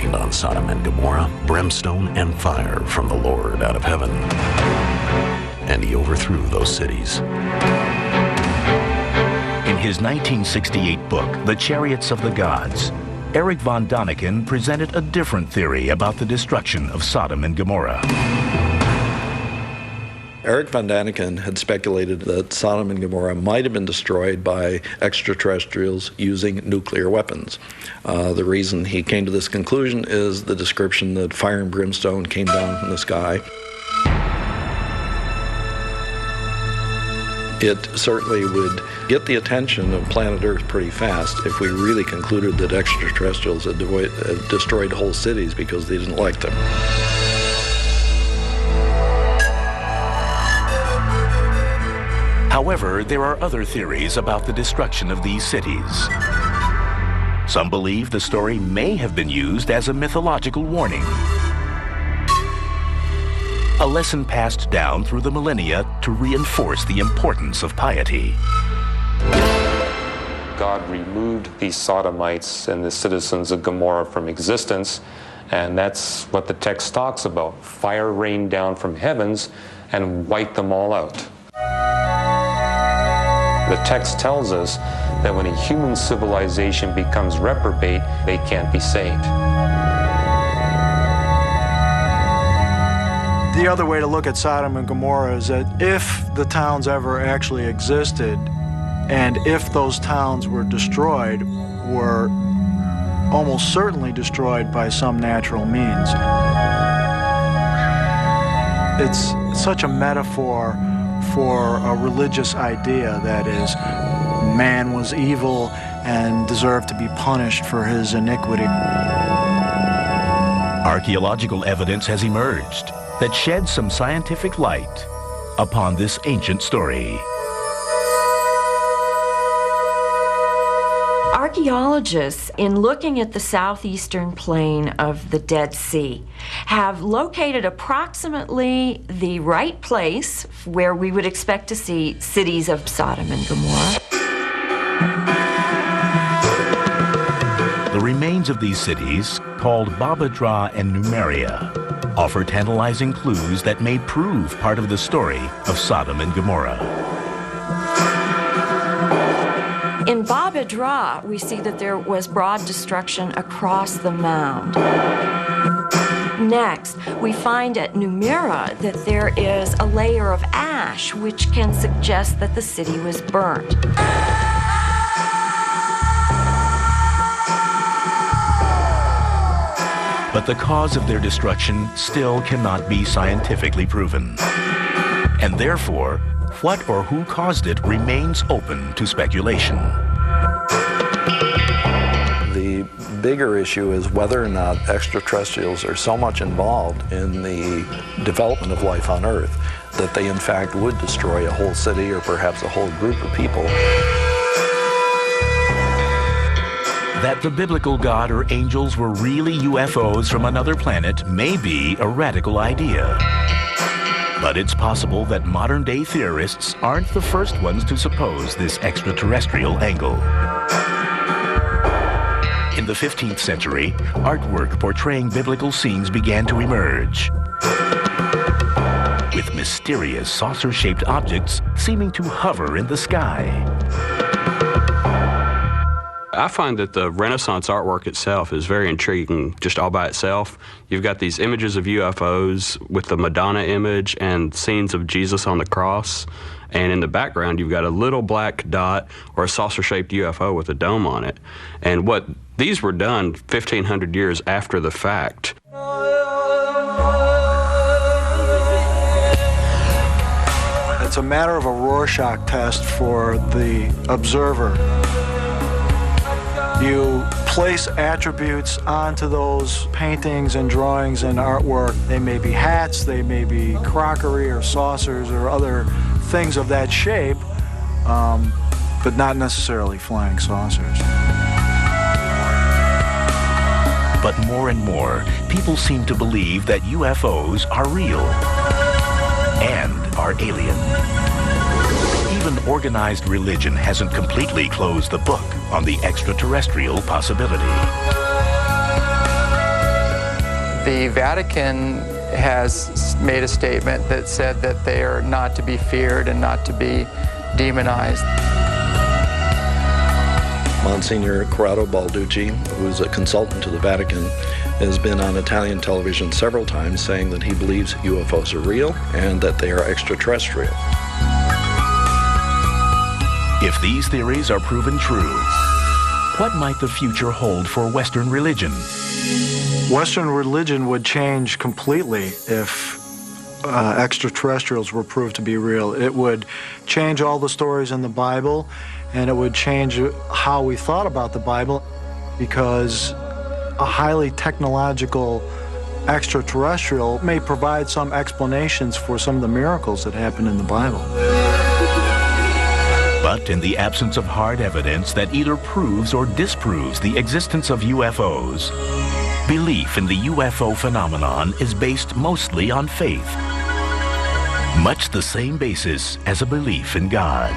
descend on Sodom and Gomorrah brimstone and fire from the Lord out of heaven. And he overthrew those cities. In his 1968 book, The Chariots of the Gods, Eric von Daniken presented a different theory about the destruction of Sodom and Gomorrah. Eric von Daniken had speculated that Sodom and Gomorrah might have been destroyed by extraterrestrials using nuclear weapons. The reason he came to this conclusion is the description that fire and brimstone came down from the sky. It certainly would get the attention of planet Earth pretty fast if we really concluded that extraterrestrials had destroyed whole cities because they didn't like them. However, there are other theories about the destruction of these cities. Some believe the story may have been used as a mythological warning, a lesson passed down through the millennia to reinforce the importance of piety. God removed these Sodomites and the citizens of Gomorrah from existence, and that's what the text talks about. Fire rained down from heavens and wiped them all out. The text tells us that when a human civilization becomes reprobate, they can't be saved. The other way to look at Sodom and Gomorrah is that if the towns ever actually existed, and if those towns were destroyed, were almost certainly destroyed by some natural means. It's such a metaphor for a religious idea, that is, man was evil and deserved to be punished for his iniquity. Archaeological evidence has emerged that sheds some scientific light upon this ancient story. Archaeologists, in looking at the southeastern plain of the Dead Sea, have located approximately the right place where we would expect to see cities of Sodom and Gomorrah. The remains of these cities, called Babadra and Numeria, offer tantalizing clues that may prove part of the story of Sodom and Gomorrah. In Babadra, we see that there was broad destruction across the mound. Next, we find at Numeria that there is a layer of ash, which can suggest that the city was burnt. But the cause of their destruction still cannot be scientifically proven. And therefore, what or who caused it remains open to speculation. The bigger issue is whether or not extraterrestrials are so much involved in the development of life on Earth that they in fact would destroy a whole city or perhaps a whole group of people. That the biblical God or angels were really UFOs from another planet may be a radical idea. But it's possible that modern-day theorists aren't the first ones to suppose this extraterrestrial angle. In the 15th century, artwork portraying biblical scenes began to emerge, with mysterious saucer-shaped objects seeming to hover in the sky. I find that the Renaissance artwork itself is very intriguing just all by itself. You've got these images of UFOs with the Madonna image and scenes of Jesus on the cross. And in the background, you've got a little black dot or a saucer-shaped UFO with a dome on it. And these were done 1,500 years after the fact. It's a matter of a Rorschach test for the observer. You place attributes onto those paintings and drawings and artwork. They may be hats, they may be crockery or saucers or other things of that shape, but not necessarily flying saucers. But more and more, people seem to believe that UFOs are real and are alien. Even organized religion hasn't completely closed the book on the extraterrestrial possibility. The Vatican has made a statement that said that they are not to be feared and not to be demonized. Monsignor Corrado Balducci, who's a consultant to the Vatican, has been on Italian television several times saying that he believes UFOs are real and that they are extraterrestrial. If these theories are proven true, what might the future hold for Western religion? Western religion would change completely if extraterrestrials were proved to be real. It would change all the stories in the Bible, and it would change how we thought about the Bible, because a highly technological extraterrestrial may provide some explanations for some of the miracles that happen in the Bible. But in the absence of hard evidence that either proves or disproves the existence of UFOs, belief in the UFO phenomenon is based mostly on faith, much the same basis as a belief in God.